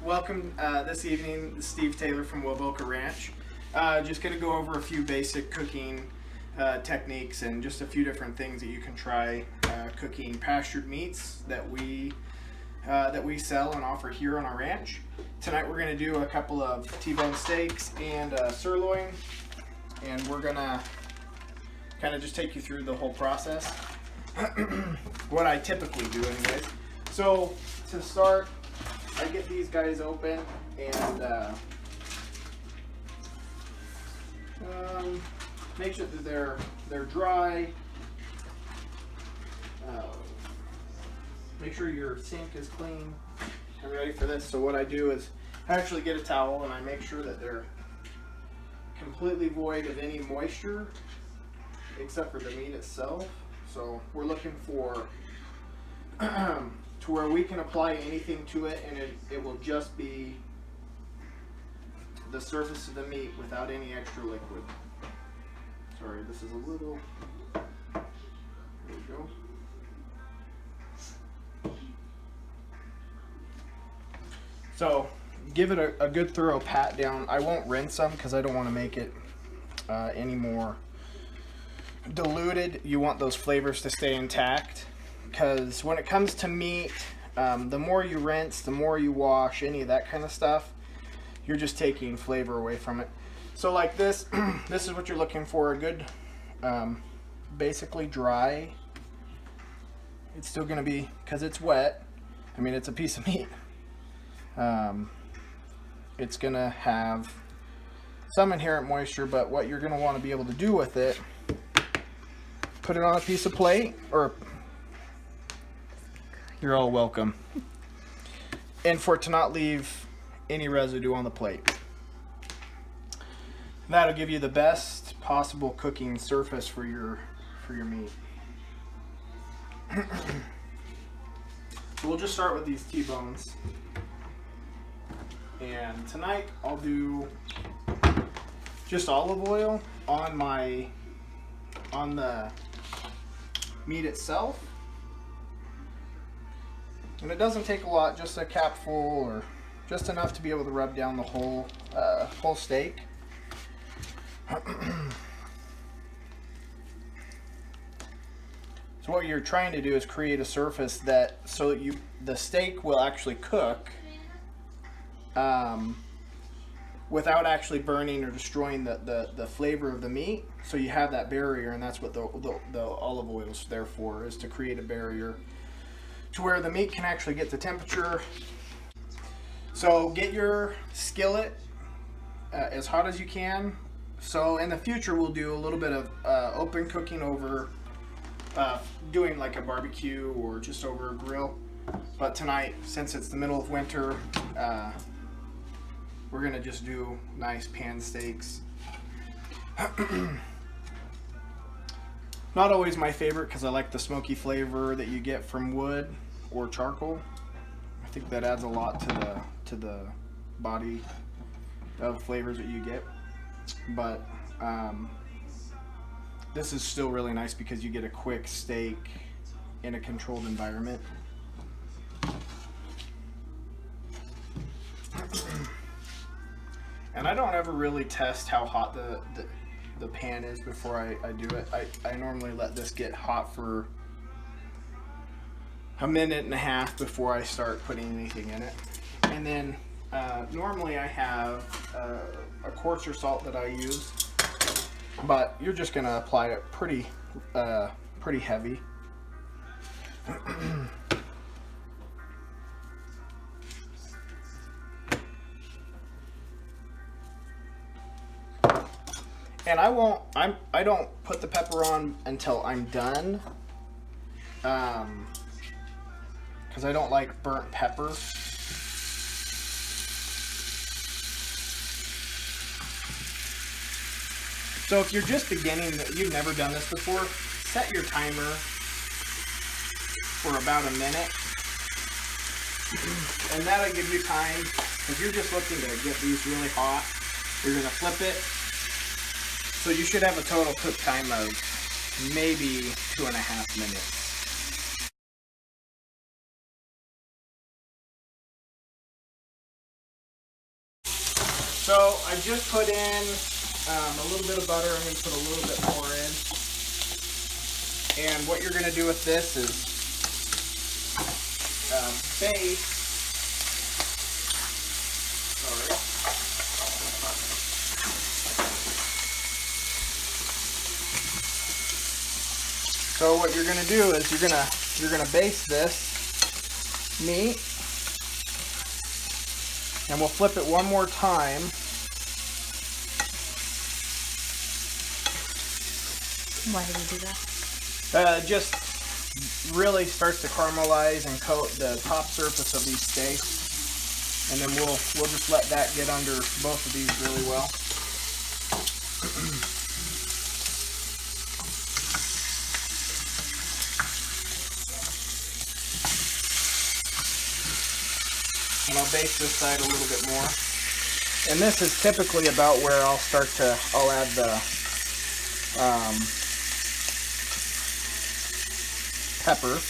Welcome this evening, Steve Taylor from Wovoka Ranch. Just going to go over a few basic cooking techniques and just a few different things that you can try cooking pastured meats that we sell and offer here on our ranch. Tonight we're going to do a couple of T-bone steaks and sirloin, and we're going to kind of just take you through the whole process. What I typically do anyways. So to start, I get these guys open and make sure that they're dry. Make sure your sink is clean and ready for this. So what I do is I actually get a towel and I make sure that they're completely void of any moisture except for the meat itself. So we're looking for to where we can apply anything to it and it will just be the surface of the meat without any extra liquid. Sorry, this is a little, there we go. So give it a good thorough pat down. I won't rinse them because I don't want to make it any more diluted. You want those flavors to stay intact, because when it comes to meat, the more you rinse, the more you wash, any of that kind of stuff, you're just taking flavor away from it. So like this, this is what you're looking for, a good, basically dry. It's still going to be, because it's wet, I mean it's a piece of meat, it's going to have some inherent moisture, but what you're going to want to be able to do with it, put it on a piece of plate, or you're all welcome, and for it to not leave any residue on the plate. That'll give you the best possible cooking surface for your meat. So we'll just start with these T-bones, and tonight I'll do just olive oil on the meat itself. And it doesn't take a lot, just a capful or just enough to be able to rub down the whole steak. So what you're trying to do is create a surface that so that the steak will actually cook without actually burning or destroying the flavor of the meat. So you have that barrier, and that's what the olive oil is there for, is to create a barrier to where the meat can actually get the temperature. So get your skillet as hot as you can. So in the future we'll do a little bit of open cooking over doing like a barbecue or just over a grill. But tonight, since it's the middle of winter, we're gonna just do nice pan steaks. Not always my favorite, because I like the smoky flavor that you get from wood or charcoal. I think that adds a lot to the body of flavors that you get. But this is still really nice because you get a quick steak in a controlled environment. And I don't ever really test how hot the pan is before I do it. I normally let this get hot for a minute and a half before I start putting anything in it. And then normally I have a coarser salt that I use, but you're just gonna apply it pretty heavy. And I don't put the pepper on until I'm done, because I don't like burnt pepper. So if you're just beginning, you've never done this before, set your timer for about a minute, and that'll give you time, because you're just looking to get these really hot. You're gonna flip it. So you should have a total cook time of maybe 2.5 minutes. So I just put in a little bit of butter. I'm going to put a little bit more in. And what you're going to do with this is baste. Sorry. So what you're going to do is you're going to baste this meat, and we'll flip it one more time. Why did you do that? Just really starts to caramelize and coat the top surface of these steaks, and then we'll just let that get under both of these really well. And I'll baste this side a little bit more. And this is typically about where I'll add the pepper.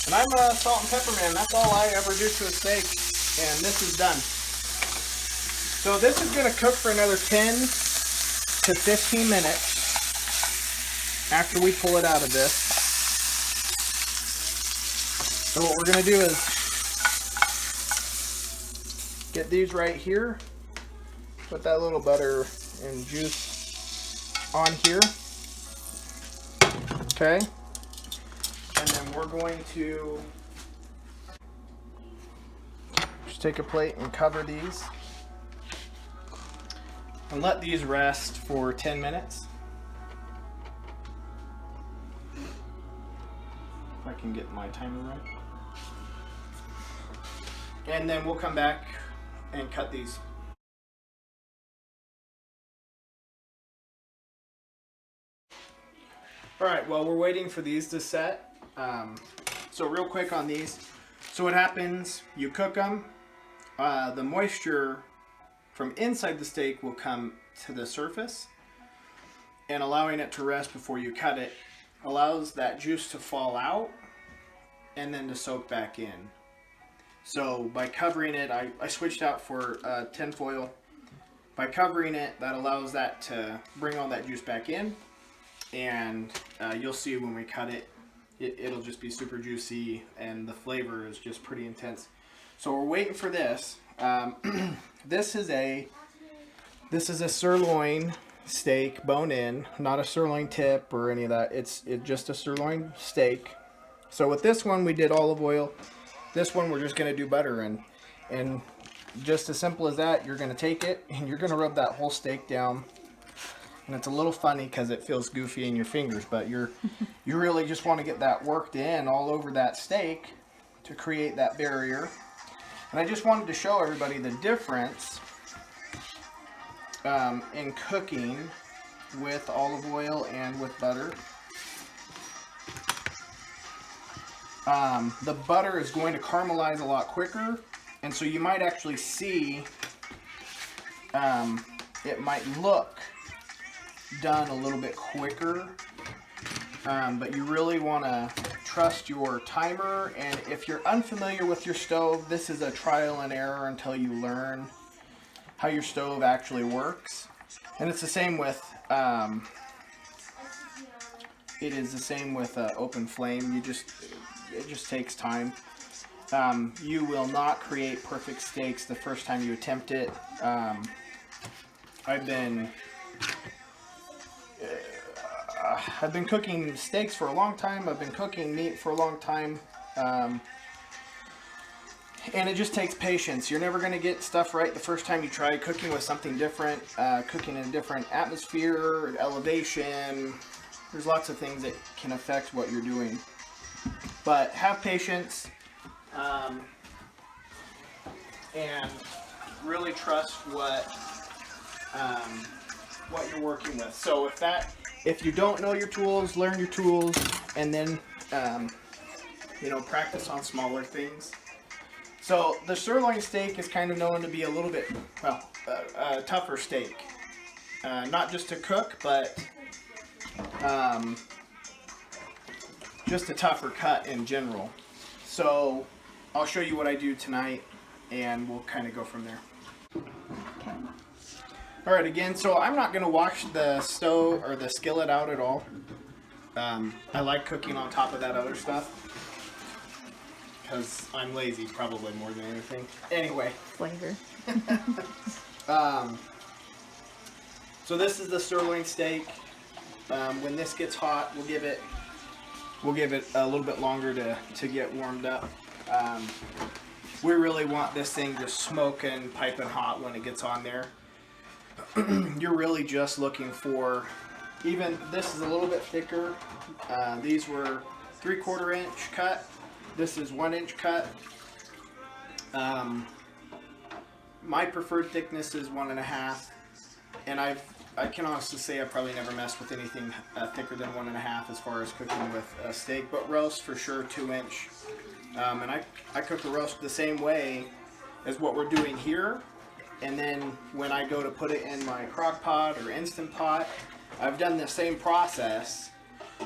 And I'm a salt and pepper man. That's all I ever do to a steak. And this is done. So this is going to cook for another 10 to 15 minutes after we pull it out of this. So what we're going to do is get these right here, put that little butter and juice on here, okay, and then we're going to just take a plate and cover these and let these rest for 10 minutes. If I can get my timer right. And then we'll come back and cut these. Alright, well, we're waiting for these to set. So real quick on these. So what happens, you cook them, the moisture from inside the steak will come to the surface, and allowing it to rest before you cut it allows that juice to fall out and then to soak back in. So by covering it, I switched out for tin foil. By covering it, that allows that to bring all that juice back in, and you'll see when we cut it, it'll just be super juicy, and the flavor is just pretty intense. So we're waiting for this. This is a sirloin steak, bone in, not a sirloin tip or any of that. It's just a sirloin steak. So with this one, we did olive oil. This one, we're just going to do butter, and just as simple as that, you're going to take it and you're going to rub that whole steak down. And it's a little funny because it feels goofy in your fingers, but you really just want to get that worked in all over that steak to create that barrier. And I just wanted to show everybody the difference in cooking with olive oil and with butter. The butter is going to caramelize a lot quicker, and so you might actually see it might look done a little bit quicker, but you really want to trust your timer. And if you're unfamiliar with your stove, this is a trial and error until you learn how your stove actually works. And it's the same with open flame. It just takes time. You will not create perfect steaks the first time you attempt it. I've been cooking steaks for a long time. I've been cooking meat for a long time. And it just takes patience. You're never going to get stuff right the first time you try cooking with something different, cooking in a different atmosphere, elevation. There's lots of things that can affect what you're doing. But have patience, and really trust what you're working with. So if you don't know your tools, learn your tools, and then practice on smaller things. So the sirloin steak is kind of known to be a little bit, a tougher steak. Not just to cook, but just a tougher cut in general. So I'll show you what I do tonight, and we'll kind of go from there. Okay. All right, again, so I'm not going to wash the stove or the skillet out at all. I like cooking on top of that other stuff because I'm lazy, probably more than anything. Anyway. Flavor. So this is the sirloin steak. When this gets hot, we'll give it a little bit longer to get warmed up. We really want this thing just smoking, piping hot when it gets on there. You're really just looking for, even this is a little bit thicker. These were 3/4 inch cut. This is 1 inch cut. My preferred thickness is 1.5, and I can honestly say I probably never messed with anything thicker than 1.5 as far as cooking with a steak, but roast for sure 2 inch. And I cook a roast the same way as what we're doing here. And then when I go to put it in my crock pot or Instant Pot, I've done the same process.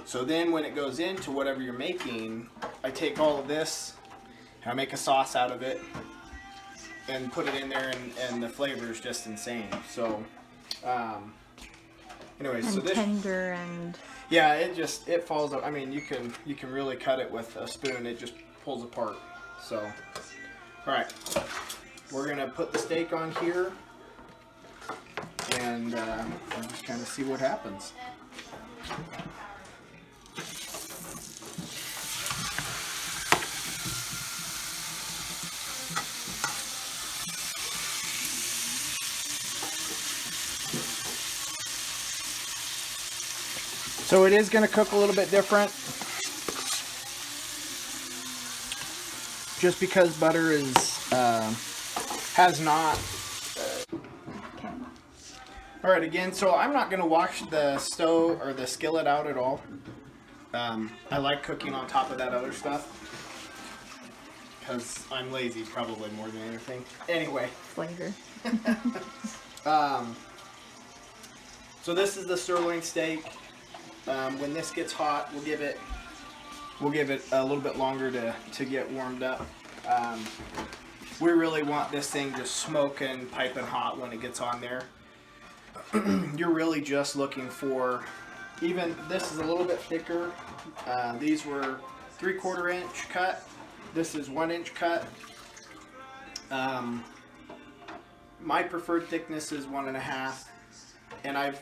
So then when it goes into whatever you're making, I take all of this and I make a sauce out of it and put it in there, and the flavor is just insane. So anyways, And so this tender and yeah, it falls. I mean, you can really cut it with a spoon. It just pulls apart. So, all right, we're gonna put the steak on here, and we'll just kind of see what happens. So it is going to cook a little bit different, just because butter is has not. okay. All right, again, so I'm not going to wash the stove or the skillet out at all. I like cooking on top of that other stuff because I'm lazy, probably more than anything. Anyway. Flavor. So this is the sirloin steak. When this gets hot, we'll give it a little bit longer to get warmed up. We really want this thing just smoking, piping hot when it gets on there. You're really just looking for, even this is a little bit thicker. These were 3/4 inch cut. This is 1 inch cut. My preferred thickness is 1.5, and I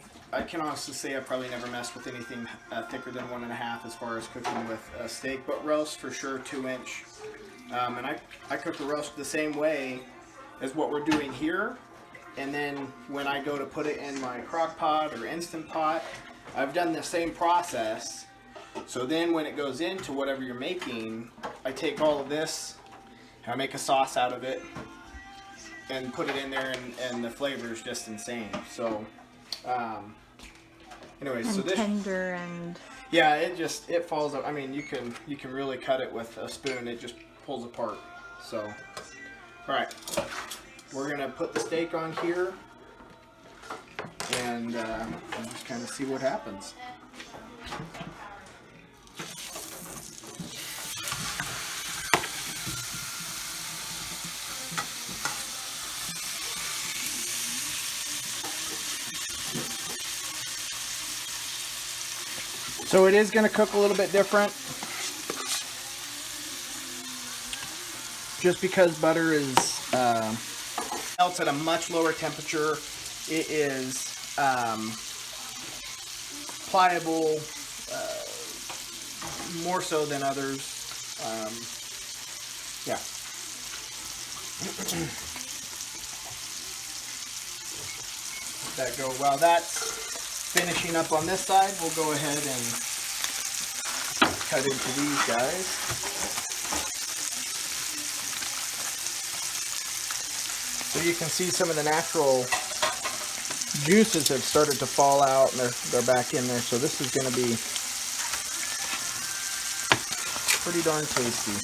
can honestly say I probably never messed with anything thicker than 1.5 as far as cooking with a steak, but roast for sure 2 inch. And I cook a roast the same way as what we're doing here. And then when I go to put it in my crock pot or Instant Pot, I've done the same process. So then when it goes into whatever you're making, I take all of this and I make a sauce out of it and put it in there, and the flavor is just insane. So anyways, And so this tender and yeah, it falls. I mean, you can really cut it with a spoon. It just pulls apart. So, all right, we're gonna put the steak on here, and we'll just kind of see what happens. So it is going to cook a little bit different, just because butter is melts at a much lower temperature. It is pliable, more so than others. Yeah. Let that go. While that's finishing up on this side, we'll go ahead and cut into these guys. So you can see some of the natural juices have started to fall out, and they're back in there. So this is going to be pretty darn tasty.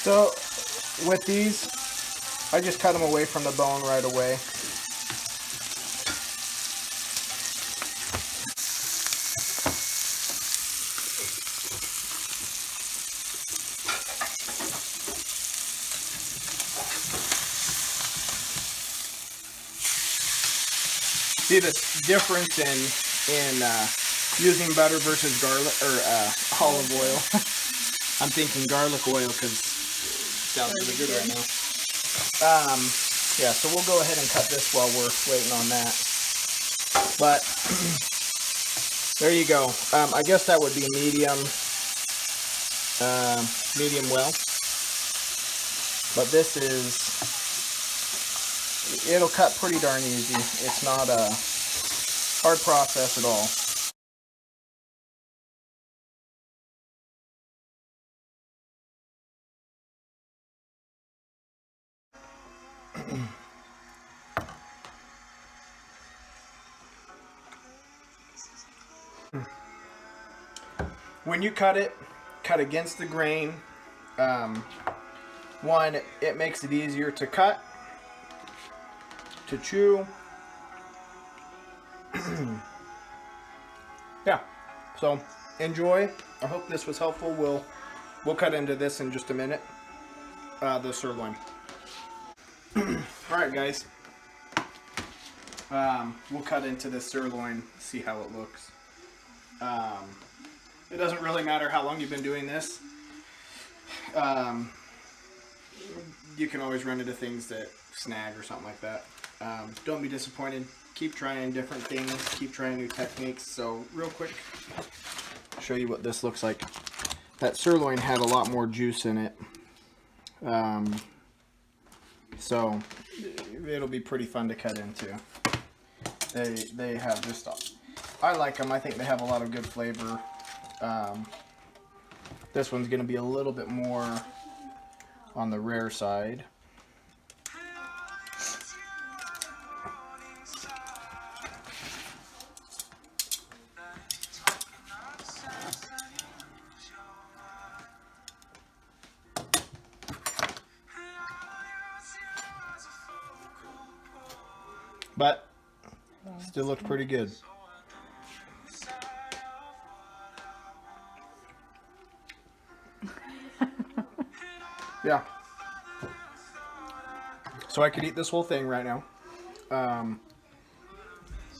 So with these, I just cut them away from the bone right away. See the difference in using butter versus garlic or olive oil. I'm thinking garlic oil because it sounds really good right now. Yeah, so we'll go ahead and cut this while we're waiting on that. But there you go. I guess that would be medium well. But this is, it'll cut pretty darn easy. It's not a hard process at all. When you cut it, cut against the grain. One, it makes it easier to cut, to chew. Yeah, so enjoy. I hope this was helpful. We'll cut into this in just a minute. The sirloin. All right, guys. We'll cut into this sirloin, see how it looks. It doesn't really matter how long you've been doing this. You can always run into things that snag or something like that. Don't be disappointed. Keep trying different things. Keep trying new techniques. So real quick, I'll show you what this looks like. That sirloin had a lot more juice in it. So it'll be pretty fun to cut into. They have just, I like them. I think they have a lot of good flavor. This one's going to be a little bit more on the rare side. But still looks pretty good. Yeah. So I could eat this whole thing right now.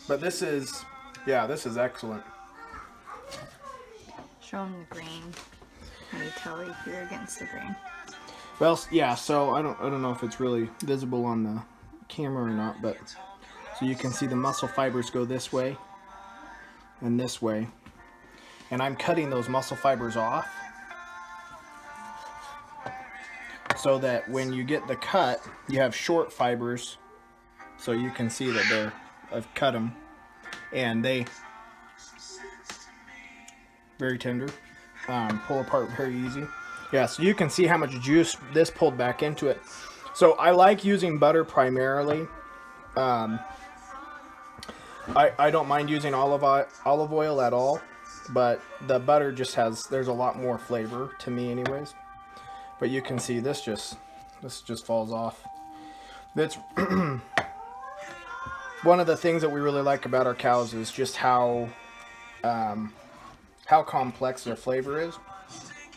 But this is, yeah, this is excellent. Show them the grain. How do you tell if you're against the grain? Well, yeah. So I don't know if it's really visible on the camera or not, but so you can see the muscle fibers go this way and this way, and I'm cutting those muscle fibers off so that when you get the cut, you have short fibers. So you can see that I've cut them, and they very tender, pull apart very easy. Yeah, so you can see how much juice this pulled back into it. So I like using butter primarily. I don't mind using olive oil at all, but the butter just there's a lot more flavor to me anyways. But you can see this just falls off. That's one of the things that we really like about our cows is just how complex their flavor is,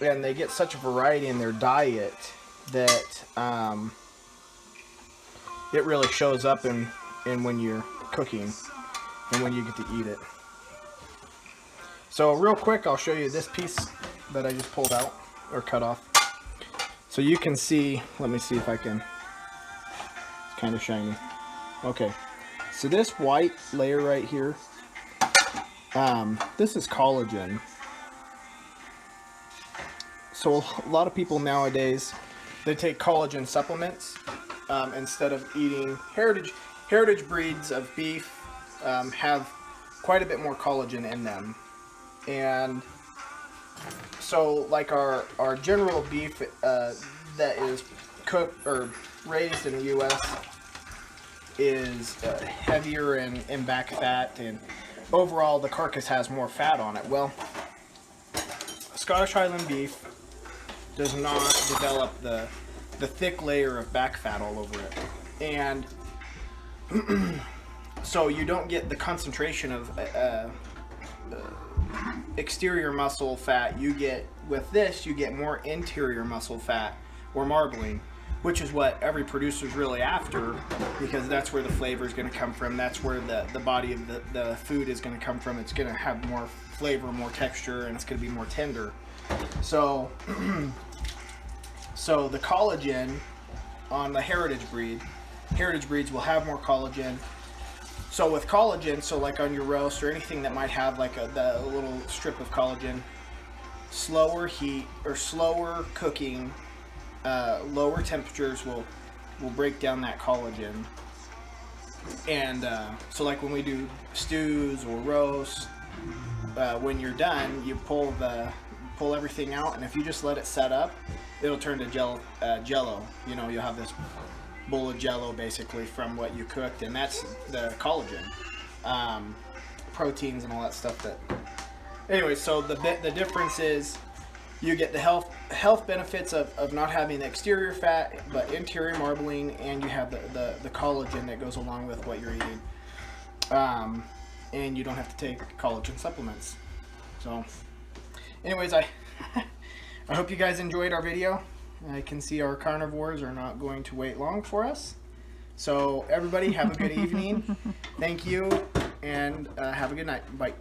and they get such a variety in their diet that it really shows up in when you're cooking and when you get to eat it. So real quick, I'll show you this piece that I just pulled out or cut off. So you can see, let me see if I can, it's kind of shiny. Okay, so this white layer right here, this is collagen. So a lot of people nowadays, they take collagen supplements instead of eating heritage breeds of beef. Have quite a bit more collagen in them, and so like our general beef that is cooked or raised in the U.S. is heavier in back fat, and overall the carcass has more fat on it. Well, Scottish Highland beef does not develop the thick layer of back fat all over it. And so you don't get the concentration of exterior muscle fat. You get, with this, you get more interior muscle fat or marbling, which is what every producer is really after, because that's where the flavor is going to come from. That's where the body of the food is going to come from. It's going to have more flavor, more texture, and it's going to be more tender. So, so the collagen on the heritage breeds will have more collagen. So with collagen, so like on your roast or anything that might have like the little strip of collagen, slower heat or slower cooking, lower temperatures will break down that collagen. And so like when we do stews or roasts, when you're done, you pull everything out, and if you just let it set up, it'll turn to jello. You know, you'll have this bowl of jello basically from what you cooked, and that's the collagen, proteins and all that stuff. That anyway, so the difference is you get the health benefits of not having the exterior fat but interior marbling, and you have the collagen that goes along with what you're eating, and you don't have to take collagen supplements. So anyways, I hope you guys enjoyed our video. I can see our carnivores are not going to wait long for us. So everybody have a good evening. Thank you, and have a good night. Bye.